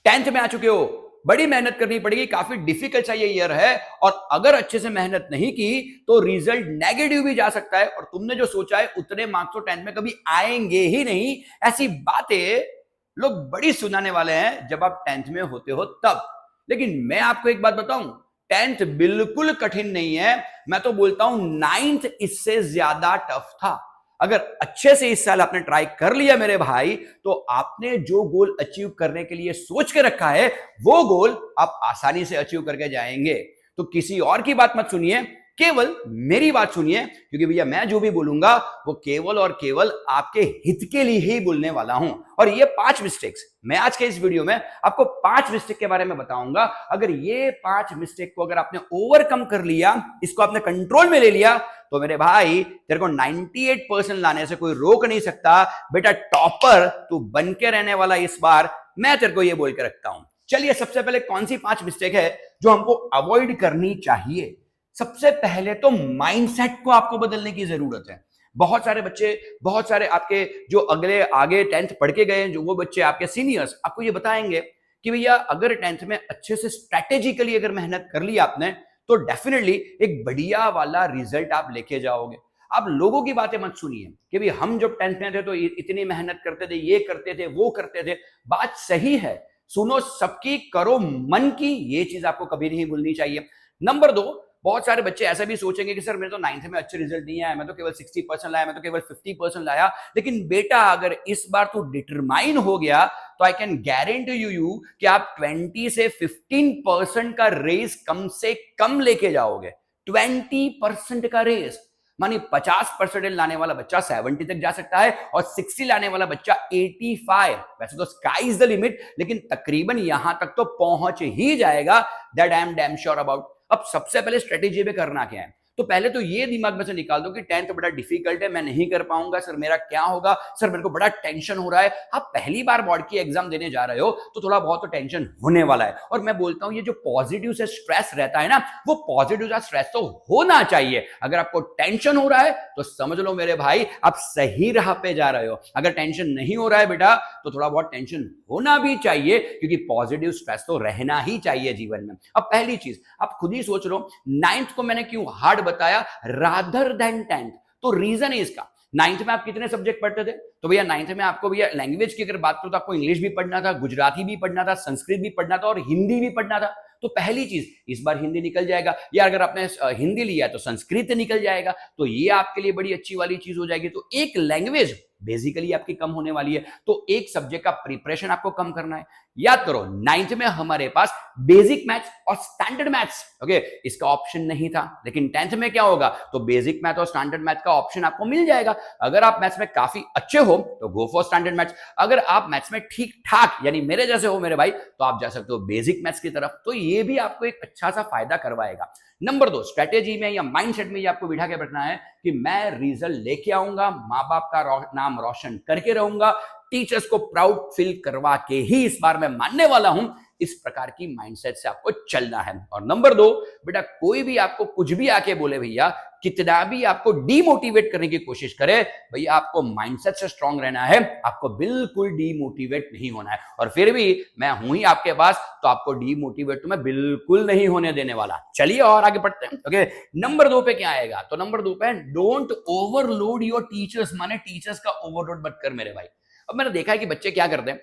Tenth में आ चुके हो, बड़ी मेहनत करनी पड़ेगी, काफी डिफिकल्ट सा ये ईयर है, और अगर अच्छे से मेहनत नहीं की तो रिजल्ट नेगेटिव भी जा सकता है, और तुमने जो सोचा है उतने मार्क्स तो टेंथ में कभी आएंगे ही नहीं। ऐसी बातें लोग बड़ी सुनाने वाले हैं जब आप टेंथ में होते हो तब। लेकिन मैं आपको एक बात बताऊं, टेंथ बिल्कुल कठिन नहीं है, मैं तो बोलता हूं नाइन्थ इससे ज्यादा टफ था। अगर अच्छे से इस साल आपने ट्राई कर लिया मेरे भाई, तो आपने जो गोल अचीव करने के लिए सोच के रखा है वो गोल आप आसानी से अचीव करके जाएंगे। तो किसी और की बात मत सुनिए, केवल मेरी बात सुनिए, क्योंकि भैया मैं जो भी बोलूंगा वो केवल और केवल आपके हित के लिए ही बोलने वाला हूं। और ये 5 मिस्टेक्स मैं आज के इस वीडियो में आपको 5 मिस्टेक के बारे में बताऊंगा। अगर ये 5 मिस्टेक को अगर आपने ओवरकम कर लिया, इसको आपने कंट्रोल में ले लिया, तो मेरे भाई तेरे को 98% लाने से कोई रोक नहीं सकता। बेटा टॉपर तू बन के रहने वाला इस बार, मैं तेरे को ये बोल के रखता हूं। चलिए, सबसे पहले कौन सी 5 मिस्टेक है जो हमको अवॉइड करनी चाहिए। सबसे पहले तो माइंडसेट को आपको बदलने की जरूरत है। बहुत सारे बच्चे, बहुत सारे आपके जो अगले आगे 10th पढ़ के गए, जो वो बच्चे आपके सीनियर्स आपको ये बताएंगे कि भैया अगर 10th में अच्छे से स्ट्रेटेजिकली अगर मेहनत कर ली आपने, तो डेफिनेटली एक बढ़िया वाला रिजल्ट आप लेके जाओगे। आप लोगों की बातें मत सुनिए कि भाई हम जब 10th में थे तो इतनी मेहनत करते थे, ये करते थे, वो करते थे। बात सही है, सुनो सबकी, करो मन की, ये चीज आपको कभी नहीं भूलनी चाहिए। नंबर 2, बहुत सारे बच्चे ऐसा भी सोचेंगे कि सर मेरे तो 9th में अच्छे रिजल्ट नहीं आया, मैं तो केवल 60% लाया, मैं तो केवल 50% लाया। लेकिन बेटा अगर इस बार तू डिटरमाइन हो गया तो आई कैन गारंटी यू कि आप 20 से 15% का रेस कम से कम लेके जाओगे। 20% का रेस मानी 50% लाने वाला बच्चा 70 तक जा सकता है, और 60 लाने वाला बच्चा 85। वैसे तो स्काई इज द लिमिट, लेकिन तकरीबन यहां तक तो पहुंच ही जाएगा, that I am damn sure about. अब सबसे पहले स्ट्रेटेजी में करना क्या है, तो पहले तो ये दिमाग में से निकाल दो कि 10th बड़ा डिफिकल्ट है, मैं नहीं कर पाऊंगा, सर मेरा क्या होगा, सर मेरे को बड़ा टेंशन हो रहा है। आप पहली बार बोर्ड की एग्जाम देने जा रहे हो तो थोड़ा बहुत तो टेंशन होने वाला है। और मैं बोलता हूं ये जो पॉजिटिव से स्ट्रेस रहता है ना, वो पॉजिटिव सा स्ट्रेस तो होना चाहिए। अगर आपको टेंशन हो रहा है तो समझ लो मेरे भाई आप सही राह पे जा रहे हो। अगर टेंशन नहीं हो रहा है बेटा, तो थोड़ा बहुत टेंशन होना भी चाहिए, क्योंकि पॉजिटिव स्ट्रेस तो रहना ही चाहिए जीवन में। अब पहली चीज आप खुद ही सोच लो, 9th को मैंने क्यों हार्ड बताया रादर देन 10th, तो रीजन है इसका। 9th में आप कितने सब्जेक्ट पढ़ते थे, तो भैया 9th में आपको भैया लैंग्वेज की अगर बात करो तो आपको इंग्लिश भी पढ़ना था, गुजराती भी पढ़ना था, संस्कृत भी पढ़ना था, और हिंदी भी पढ़ना था। तो पहली चीज इस बार हिंदी निकल जाएगा, या अगर आपने हिंदी लिया है तो संस्कृत निकल जाएगा, तो ये आपके लिए बड़ी अच्छी वाली चीज हो जाएगी। तो एक लैंग्वेज बेसिकली आपकी कम होने वाली है, तो एक सब्जेक्ट का प्रिपरेशन आपको कम करना है। याद करो 9th में हमारे पास बेसिक मैथ्स और स्टैंडर्ड मैथ्स, ओके, इसका ऑप्शन नहीं था। लेकिन 10th में क्या होगा, तो बेसिक मैथ और स्टैंडर्ड मैथ का ऑप्शन आपको मिल जाएगा। अगर आप मैथ्स में काफी अच्छे हो तो गो फॉर स्टैंडर्ड मैथ्स, अगर आप मैथ्स में ठीक ठाक यानी मेरे जैसे हो मेरे भाई, तो आप जा सकते हो बेसिक मैथ्स की तरफ। तो ये भी आपको एक अच्छा सा फायदा करवाएगा। नंबर 2, स्ट्रेटेजी में या माइंडसेट में ये आपको बिठा के रखना है कि मैं रिजल्ट लेके आऊंगा, माँ बाप का नाम रोशन करके रहूंगा, टीचर्स को प्राउड फील करवा के ही इस बार मैं मानने वाला हूं। इस प्रकार की माइंडसेट से आपको चलना है। और नंबर 2, बेटा कोई भी आपको कुछ भी आके बोले भैया, कितना भी आपको डीमोटिवेट करने की कोशिश करे, भैया आपको माइंडसेट से स्ट्रांग रहना है, आपको बिल्कुल डीमोटिवेट नहीं होना है। और फिर भी मैं हूं ही आपके पास, तो आपको डीमोटिवेट तो मैं बिल्कुल नहीं होने देने वाला। चलिए और आगे बढ़ते हैं। ओके, नंबर 2 पे क्या आएगा, तो नंबर 2 पे डोंट ओवरलोड योर टीचर्स, माने टीचर्स का ओवरलोड मत कर मेरे भाई। अब मैंने देखा है कि बच्चे क्या करते हैं,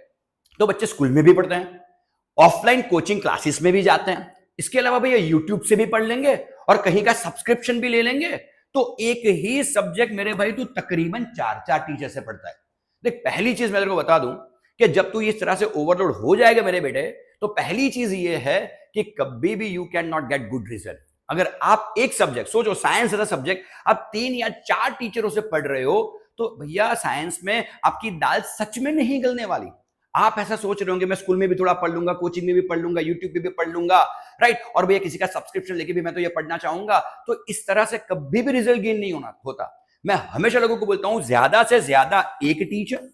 तो बच्चे स्कूल में भी पढ़ते हैं, ऑफलाइन कोचिंग क्लासेस में भी जाते हैं, इसके अलावा भैया यूट्यूब से भी पढ़ लेंगे और कहीं का सब्सक्रिप्शन भी ले लेंगे। तो एक ही सब्जेक्ट मेरे भाई तू तकरीबन 4 टीचर से पढ़ता है। देख पहली चीज मैं तेरे को बता दूं कि जब तू इस तरह से ओवरलोड हो जाएगा मेरे बेटे, तो पहली चीज ये है कि कभी भी you can not get good result. अगर आप एक सब्जेक्ट सोचो, साइंस है सब्जेक्ट, आप 3 या 4 टीचरों से पढ़ रहे हो, तो भैया साइंस में आपकी दाल सच में नहीं गलने वाली। आप ऐसा सोच रहे होंगे मैं स्कूल में भी थोड़ा पढ़ लूंगा, कोचिंग में भी पढ़ लूंगा, यूट्यूब पे भी पढ़ लूंगा, राइट, और भैया किसी का सब्सक्रिप्शन लेके भी मैं तो ये पढ़ना चाहूंगा, तो इस तरह से कभी भी रिजल्ट गेन नहीं होता। मैं हमेशा लोगों को बोलता हूं ज्यादा से ज्यादा एक टीचर,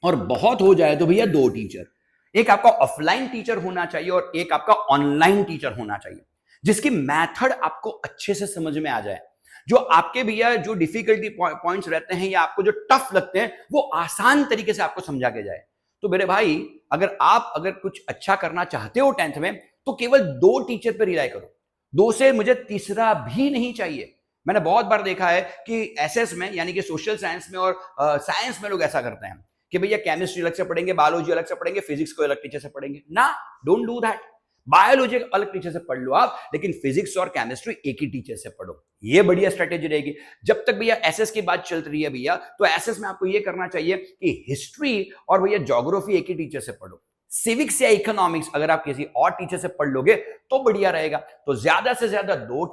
और बहुत हो जाए तो भैया 2 टीचर। एक आपका ऑफलाइन टीचर होना चाहिए और एक आपका ऑनलाइन टीचर होना चाहिए, जिसकी मेथड आपको अच्छे से समझ में आ जाए। जो आपके भैया जो डिफिकल्टी पॉइंट्स रहते हैं या आपको जो टफ लगते हैं, वो आसान तरीके से आपको समझा के जाए। तो मेरे भाई अगर कुछ अच्छा करना चाहते हो 10th में तो केवल 2 टीचर पे रिलाई करो, 2 से मुझे तीसरा भी नहीं चाहिए। मैंने बहुत बार देखा है कि एसएस में यानी कि सोशल साइंस में और साइंस में लोग ऐसा करते हैं कि भैया केमिस्ट्री अलग से पढ़ेंगे, बायोलॉजी अलग से पढ़ेंगे, फिजिक्स को अलग टीचर से पढ़ेंगे ना। Don't do that. बायोलॉजी अलग टीचर से पढ़ लो आप, लेकिन फिजिक्स और केमिस्ट्री एक ही टीचर से पढ़ो, ये बढ़िया स्ट्रेटेजी रहेगी। जब तक भैया एसएस की बात चल रही है भैया, तो एसएस में आपको ये करना चाहिए कि हिस्ट्री और भैया ज्योग्राफी एक ही टीचर से पढ़ो। सिविक्स या इकोनॉमिक्स अगर आप किसी और टीचर से पढ़ लोगे तो बढ़िया रहेगा। तो ज्यादा से ज्यादा 2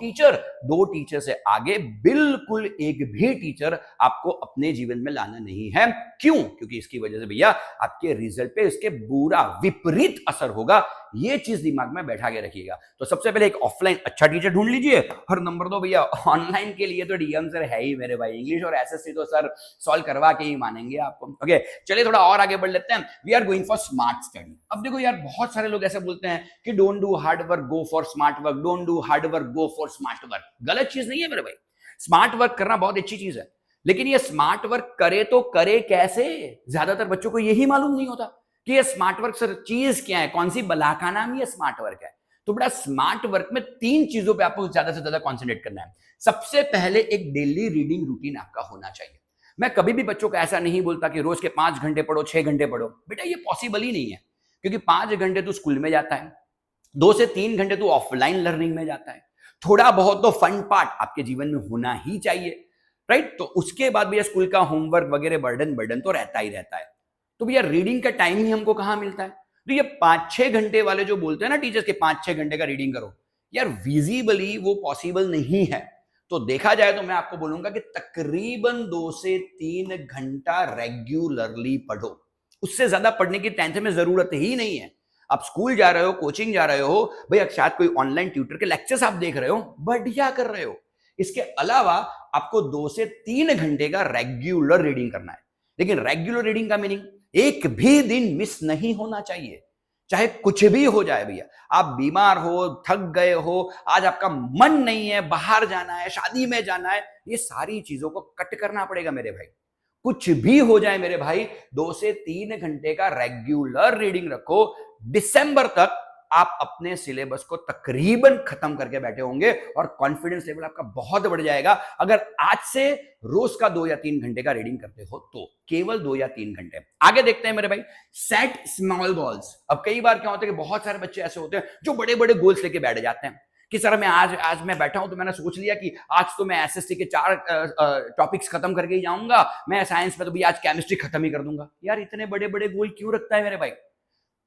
टीचर से आगे बिल्कुल एक भी टीचर आपको अपने जीवन में लाना नहीं है। क्यों? क्योंकि इसकी वजह से भैया आपके रिजल्ट पे इसके बुरा विपरीत असर होगा। ये चीज दिमाग में बैठा के रखिएगा। तो सबसे पहले एक ऑफलाइन अच्छा टीचर ढूंढ लीजिए, और नंबर 2 भैया ऑनलाइन के लिए तो डीएम सर है ही मेरे भाई। इंग्लिश और एसएससी तो सर सॉल्व करवा के ही मानेंगे आपको। ओके, चलिए थोड़ा और आगे बढ़ लेते हैं। We are going for smart study. अब देखो यार, बहुत सारे लोग ऐसे बोलते हैं कि don't do hard work, go for smart work, don't do hard work, go for smart work. गलत चीज नहीं है मेरे भाई। स्मार्ट वर्क करना बहुत अच्छी चीज है, लेकिन ये स्मार्ट वर्क करे तो करे कैसे? ज्यादातर बच्चों को यही मालूम नहीं होता कि ये स्मार्ट वर्क सर चीज क्या है, कौन सी बला का नाम ये स्मार्ट वर्क है। तो बड़ा स्मार्ट वर्क में 3 चीजों पे आपको ज्यादा से ज्यादा कॉन्सेंट्रेट करना है। सबसे पहले एक डेली रीडिंग रूटीन आपका होना चाहिए। मैं कभी भी बच्चों को ऐसा नहीं बोलता कि रोज के 5 घंटे पढ़ो, 6 घंटे पढ़ो। बेटा ये पॉसिबल ही नहीं है, क्योंकि 5 घंटे तो स्कूल में जाता है, 2 से 3 घंटे तो ऑफलाइन लर्निंग में जाता है, थोड़ा बहुत तो फन पार्ट आपके जीवन में होना ही चाहिए, राइट। तो उसके बाद भैया स्कूल का होमवर्क वगैरह बर्डन तो रहता ही रहता है। तो भैया रीडिंग का टाइम ही हमको कहां मिलता है? तो ये 5-6 घंटे वाले जो बोलते हैं ना टीचर्स के 5-6 घंटे का रीडिंग करो, यार विजिबली वो पॉसिबल नहीं है। तो देखा जाए तो मैं आपको बोलूंगा कि तकरीबन 2 से 3 घंटा रेगुलरली पढ़ो। उससे ज्यादा पढ़ने की 10th में जरूरत ही नहीं है। आप स्कूल जा रहे हो, कोचिंग जा रहे हो भैया, शायद कोई ऑनलाइन ट्यूटर के लेक्चर्स आप देख रहे हो, बढ़िया कर रहे हो। इसके अलावा आपको 2 से 3 घंटे का रेगुलर रीडिंग करना है। लेकिन रेगुलर रीडिंग का मीनिंग एक भी दिन मिस नहीं होना चाहिए, चाहे कुछ भी हो जाए भैया। आप बीमार हो, थक गए हो, आज आपका मन नहीं है, बाहर जाना है, शादी में जाना है, ये सारी चीजों को कट करना पड़ेगा मेरे भाई। कुछ भी हो जाए मेरे भाई, 2 से 3 घंटे का रेगुलर रीडिंग रखो। दिसंबर तक आप अपने सिलेबस को तकरीबन खत्म करके बैठे होंगे और कॉन्फिडेंस लेवल आपका बहुत बढ़ जाएगा। अगर आज से रोज का 2 या 3 घंटे का रीडिंग करते हो तो केवल 2 या 3 घंटे। आगे देखते हैं मेरे भाई, सेट स्मॉल गोल्स। अब कई बार क्या होता है कि बहुत सारे बच्चे ऐसे होते हैं जो बड़े बड़े गोल्स लेके बैठ जाते हैं कि सर मैं आज मैं बैठा हूं तो मैंने सोच लिया कि आज तो मैं एसएसटी के 4 टॉपिक्स खत्म करके ही जाऊंगा, मैं साइंस में तो भी आज केमिस्ट्री खत्म ही कर दूंगा। यार इतने बड़े बड़े गोल क्यों रखता है मेरे भाई?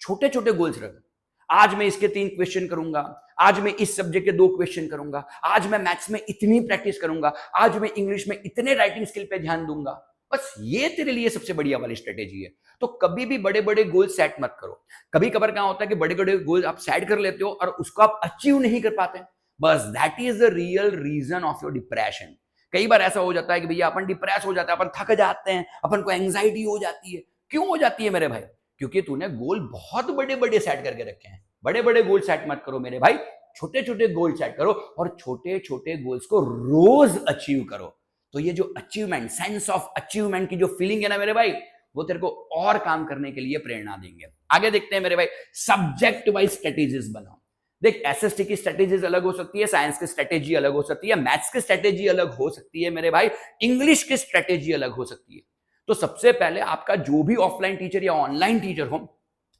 छोटे छोटे गोल्स रख। आज मैं इसके 3 क्वेश्चन करूंगा, आज मैं इस सब्जेक्ट के 2 क्वेश्चन करूंगा, आज मैं मैथ्स में इतनी प्रैक्टिस करूंगा, आज मैं इंग्लिश में इतने राइटिंग स्किल पे ध्यान दूंगा। बस ये तेरे लिए सबसे बढ़िया वाली स्ट्रेटेजी है। तो कभी भी बड़े बड़े गोल सेट मत करो। कभी कभार क्या होता है कि बड़े बड़े गोल आप सेट कर लेते हो और उसको आप अचीव नहीं कर पाते। बस that is the real reason of your depression. कई बार ऐसा हो जाता है कि भैया अपन डिप्रेस हो जाता है, अपन थक जाते हैं, अपन को एंग्जाइटी हो जाती है। क्यों हो जाती है मेरे भाई? क्योंकि तूने गोल बहुत बड़े बड़े सेट करके रखे हैं। बड़े बड़े गोल सेट मत करो मेरे भाई, छोटे छोटे गोल सेट करो और छोटे छोटे गोल्स को रोज अचीव करो। तो ये जो अचीवमेंट, सेंस ऑफ अचीवमेंट की जो फीलिंग है ना मेरे भाई, वो तेरे को और काम करने के लिए प्रेरणा देंगे। आगे देखते हैं मेरे भाई, सब्जेक्ट वाइज स्ट्रेटेजीज बनाओ। देख, एसएसटी की स्ट्रेटेजीज अलग हो सकती है, साइंस की स्ट्रेटेजी अलग हो सकती है, मैथ्स की स्ट्रेटेजी अलग हो सकती है मेरे भाई, इंग्लिश की स्ट्रेटेजी अलग हो सकती है। तो सबसे पहले आपका जो भी ऑफलाइन टीचर या ऑनलाइन टीचर हो,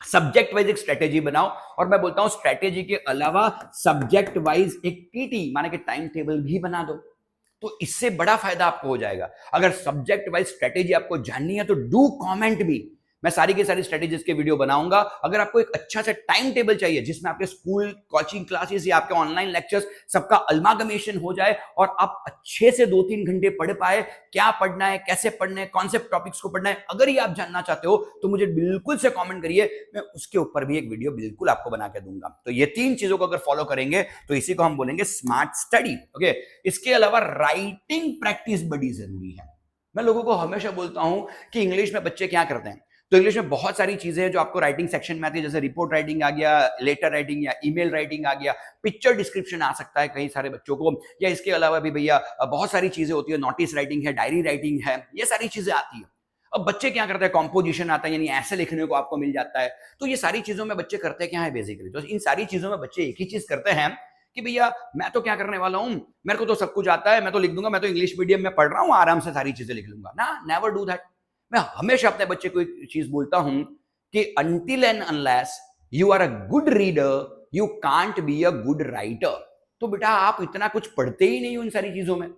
सब्जेक्ट वाइज एक स्ट्रेटेजी बनाओ। और मैं बोलता हूं स्ट्रेटेजी के अलावा सब्जेक्ट वाइज एक टीटी माने कि टाइम टेबल भी बना दो, तो इससे बड़ा फायदा आपको हो जाएगा। अगर सब्जेक्ट वाइज स्ट्रेटेजी आपको जाननी है तो डू कमेंट मी, मैं सारी की सारी स्ट्रेटेजीज के वीडियो बनाऊंगा। अगर आपको एक अच्छा सा टाइम टेबल चाहिए जिसमें आपके स्कूल, कोचिंग क्लासेस या आपके ऑनलाइन लेक्चर्स सबका अल्मागमेशन हो जाए और आप अच्छे से 2-3 घंटे पढ़ पाए, क्या पढ़ना है, कैसे पढ़ना है, कौन से टॉपिक्स को पढ़ना है, अगर ये आप जानना चाहते हो तो मुझे बिल्कुल से कमेंट करिए, मैं उसके ऊपर भी एक वीडियो बिल्कुल आपको बना के दूंगा। तो ये 3 चीजों को अगर फॉलो करेंगे तो इसी को हम बोलेंगे स्मार्ट स्टडी। ओके, इसके अलावा राइटिंग प्रैक्टिस बड़ी जरूरी है। मैं लोगों को हमेशा बोलता हूं कि इंग्लिश में बच्चे क्या करते हैं, तो इंग्लिश में बहुत सारी चीजें हैं जो आपको राइटिंग सेक्शन में आती है, जैसे रिपोर्ट राइटिंग आ गया, लेटर राइटिंग या ईमेल राइटिंग आ गया, पिक्चर डिस्क्रिप्शन आ सकता है कई सारे बच्चों को, या इसके अलावा भी भैया बहुत सारी चीजें होती है, नोटिस राइटिंग है, डायरी राइटिंग है, ये सारी चीजें आती है। अब बच्चे क्या करते हैं, कॉम्पोजिशन आता है यानी ऐसे लिखने को आपको मिल जाता है। तो ये सारी चीजों में बच्चे करते क्या है बेसिकली, तो इन सारी चीजों में बच्चे एक ही चीज करते हैं कि भैया मैं तो क्या करने वाला हूं, मेरे को तो सब कुछ आता है, मैं तो लिख दूंगा, मैं तो इंग्लिश मीडियम में पढ़ रहा हूं, आराम से सारी चीजें लिख लूंगा ना। Never do that. मैं हमेशा अपने बच्चे को एक चीज बोलता हूं कि until and unless you are a good reader you can't be a good writer. तो बेटा आप इतना कुछ पढ़ते ही नहीं हो इन सारी चीजों में,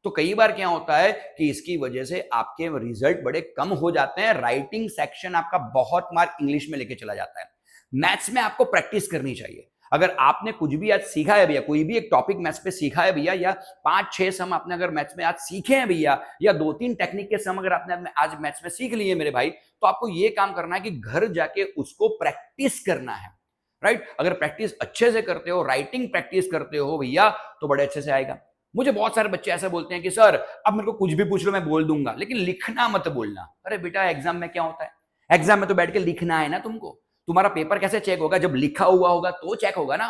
तो कई बार क्या होता है कि इसकी वजह से आपके रिजल्ट बड़े कम हो जाते हैं। राइटिंग सेक्शन आपका बहुत मार्क इंग्लिश में लेके चला जाता है। मैथ्स में आपको प्रैक्टिस करनी चाहिए। अगर आपने कुछ भी आज सीखा है भैया, कोई भी एक टॉपिक मैथ्स पे सीखा है भैया, या 5-6 सम आपने अगर मैथ्स में आज सीखे हैं भैया, या 2-3 टेक्निक के सम अगर आपने आज मैथ्स में सीख लिए मेरे भाई, तो आपको ये काम करना है कि घर जाके उसको प्रैक्टिस करना है। राइट? अगर प्रैक्टिस अच्छे से करते हो, राइटिंग प्रैक्टिस करते हो भैया, तो बड़े अच्छे से आएगा। मुझे बहुत सारे बच्चे ऐसा बोलते हैं कि सर अब मेरे को कुछ भी पूछ लो मैं बोल दूंगा, लेकिन लिखना मत बोलना। अरे बेटा एग्जाम में क्या होता है, एग्जाम में तो बैठ के लिखना है ना तुमको। तुम्हारा पेपर कैसे चेक होगा, जब लिखा हुआ होगा तो चेक होगा ना।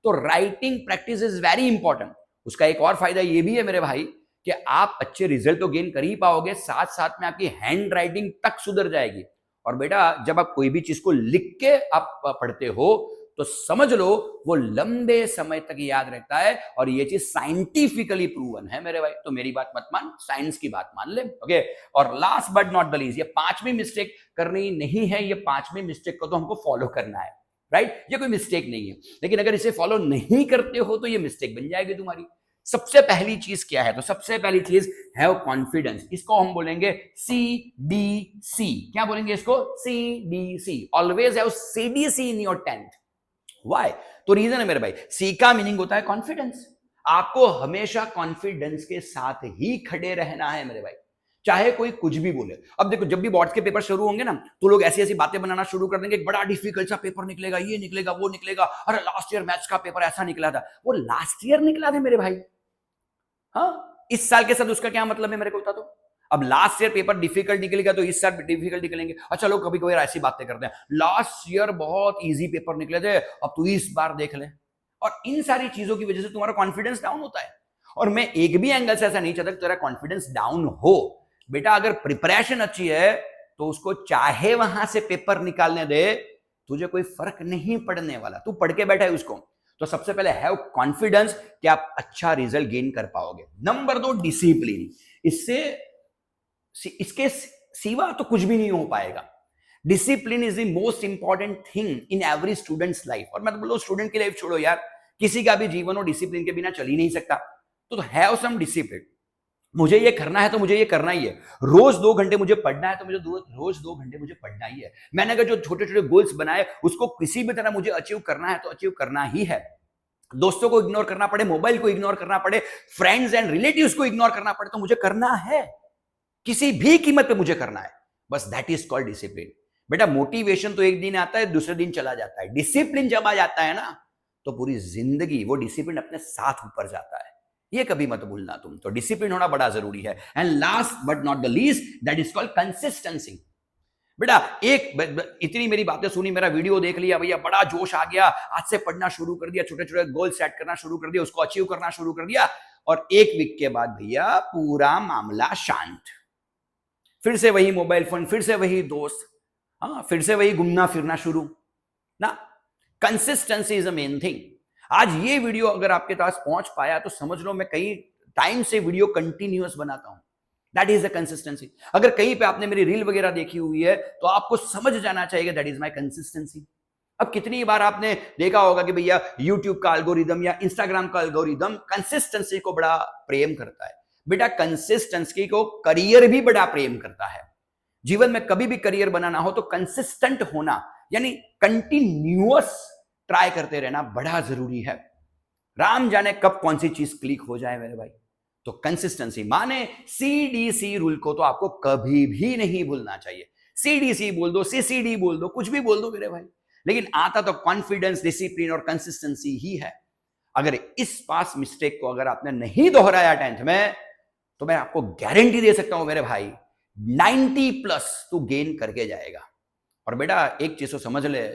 तो writing practice is very important. उसका एक और फायदा ये भी है मेरे भाई कि आप अच्छे रिजल्ट तो गेन कर ही पाओगे, साथ साथ में आपकी हैंड राइटिंग तक सुधर जाएगी। और बेटा जब आप कोई भी चीज को लिख के आप पढ़ते हो तो समझ लो वो लंबे समय तक याद रहता है, और ये चीज साइंटिफिकली प्रूवन है मेरे भाई। तो मेरी बात मत मान, साइंस की बात मान ले। ओके, और last but not the least, ये 5वीं मिस्टेक करनी नहीं है, ये 5वीं मिस्टेक को तो हमको फॉलो करना है। राइट? ये कोई मिस्टेक नहीं है, लेकिन अगर इसे फॉलो नहीं करते हो तो ये मिस्टेक बन जाएगी तुम्हारी। सबसे पहली चीज क्या है, तो सबसे पहली चीज हैव कॉन्फिडेंस। इसको हम बोलेंगे CDC। क्या बोलेंगे इसको? CDC। Always have CDC in your 10th। Why? तो रीजन है मेरे भाई, सी का मीनिंग होता है कॉन्फिडेंस। आपको हमेशा कॉन्फिडेंस के साथ ही खड़े रहना है मेरे भाई, चाहे कोई कुछ भी बोले। अब देखो जब भी बोर्ड्स के पेपर शुरू होंगे ना, तो लोग ऐसी ऐसी बातें बनाना शुरू कर देंगे, बड़ा डिफिकल्ट सा पेपर निकलेगा, ये निकलेगा, वो निकलेगा, अरे लास्ट ईयर मैथ्स का पेपर ऐसा निकला था। वो लास्ट ईयर निकला था मेरे भाई, हाँ, इस साल के साथ उसका क्या मतलब है मेरे को बता दो। अब लास्ट ईयर पेपर डिफिकल्ट निकलेगा तो इस साल डिफिकल्ट निकलेंगे। अच्छा लोग कभी कभी ऐसी बातें करते हैं, लास्ट ईयर बहुत इजी पेपर निकले थे, अब तू इस बार देख ले। और इन सारी चीजों की वजह से तुम्हारा कॉन्फिडेंस डाउन होता है। और मैं एक भी एंगल से ऐसा नहीं चाहता कि तेरा कॉन्फिडेंस डाउन हो। बेटा अगर प्रिपरेशन अच्छी है तो उसको चाहे वहां से पेपर निकालने दे, तुझे कोई फर्क नहीं पड़ने वाला, तू पढ़ के बैठा है उसको। तो सबसे पहले हैव कॉन्फिडेंस कि आप अच्छा रिजल्ट गेन कर पाओगे। Number 2 discipline. इसके सिवा तो कुछ भी नहीं हो पाएगा। Discipline is the most important thing in every students life. और मैं तो बोलो स्टूडेंट की लाइफ छोड़ो यार, किसी का भी जीवन हो डिसिप्लिन के बिना चल ही नहीं सकता। तो हैव सम डिसिप्लिन। मुझे ये करना है तो मुझे ये करना ही है। रोज 2 घंटे मुझे पढ़ना है तो मुझे रोज 2 घंटे मुझे पढ़ना ही है। मैंने अगर जो छोटे छोटे गोल्स बनाए उसको किसी भी तरह मुझे अचीव करना है तो अचीव करना ही है। दोस्तों को इग्नोर करना पड़े, मोबाइल को इग्नोर करना पड़े, फ्रेंड्स एंड रिलेटिव्स को इग्नोर करना पड़े, तो मुझे करना है, किसी भी कीमत पे मुझे करना है। बस दैट इज कॉल्ड डिसिप्लिन। बेटा मोटिवेशन तो एक दिन आता है, दूसरे दिन चला जाता है। डिसिप्लिन जब आ जाता है ना, तो पूरी जिंदगी वो डिसिप्लिन अपने साथ ऊपर जाता है। ये कभी मत भूलना तुम। तो डिसिप्लिन होना बड़ा जरूरी है। And last but not the least, that is called consistency. बेटा एक इतनी मेरी बातें सुनी, मेरा वीडियो देख लिया भैया, बड़ा जोश आ गया, आज से पढ़ना शुरू कर दिया, छोटे छोटे गोल सेट करना शुरू कर दिया, उसको अचीव करना शुरू कर दिया, और 1 वीक के बाद भैया पूरा मामला शांत। फिर से वही मोबाइल फोन, फिर से वही दोस्त, हाँ, फिर से वही घूमना फिरना शुरू ना। Consistency is a main thing. आज ये वीडियो अगर आपके पास पहुंच पाया तो समझ लो मैं कई टाइम से वीडियो कंटिन्यूअस बनाता हूं। That is the consistency. अगर कहीं पे आपने मेरी रील वगैरह देखी हुई है तो आपको समझ जाना चाहिए दैट इज माय कंसिस्टेंसी। अब कितनी बार आपने देखा होगा कि भैया यूट्यूब का एल्गोरिदम या इंस्टाग्राम का एल्गोरिदम कंसिस्टेंसी को बड़ा प्रेम करता है। बेटा कंसिस्टेंसी को करियर भी बड़ा प्रेम करता है। जीवन में कभी भी करियर बनाना हो तो कंसिस्टेंट होना यानी कंटिन्यूअस ट्राई करते रहना बड़ा जरूरी है। राम जाने कब कौन सी चीज क्लिक हो जाए मेरे भाई। तो कंसिस्टेंसी माने CDC रूल को तो आपको कभी भी नहीं भूलना चाहिए। CDC बोल दो, CCD बोल दो, कुछ भी बोल दो मेरे भाई, लेकिन आता तो कॉन्फिडेंस, डिसिप्लिन और कंसिस्टेंसी ही है। अगर इस पास मिस्टेक को अगर आपने नहीं दोहराया 10th में, तो मैं आपको गारंटी दे सकता हूं मेरे भाई 90+ तू गेन करके जाएगा। और बेटा एक चीज तो समझ ले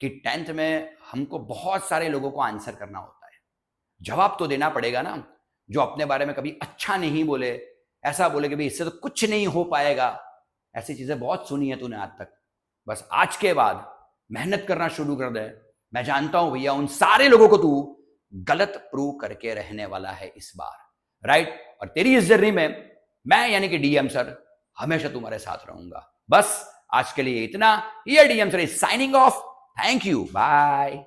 कि 10th में हमको बहुत सारे लोगों को आंसर करना होता है, जवाब तो देना पड़ेगा ना। जो अपने बारे में कभी अच्छा नहीं बोले, ऐसा बोले कि भाई इससे तो कुछ नहीं हो पाएगा, ऐसी चीजें बहुत सुनी है तूने आज तक। बस आज के बाद मेहनत करना शुरू कर दे। मैं जानता हूं भैया, उन सारे लोगों को तू गलत प्रूव करके रहने वाला है इस बार, राइट। और तेरी इस जर्नी में मैं यानी कि डीएम सर हमेशा तुम्हारे साथ रहूंगा। बस आज के लिए इतना। ये DM sir is signing off. Thank you, bye.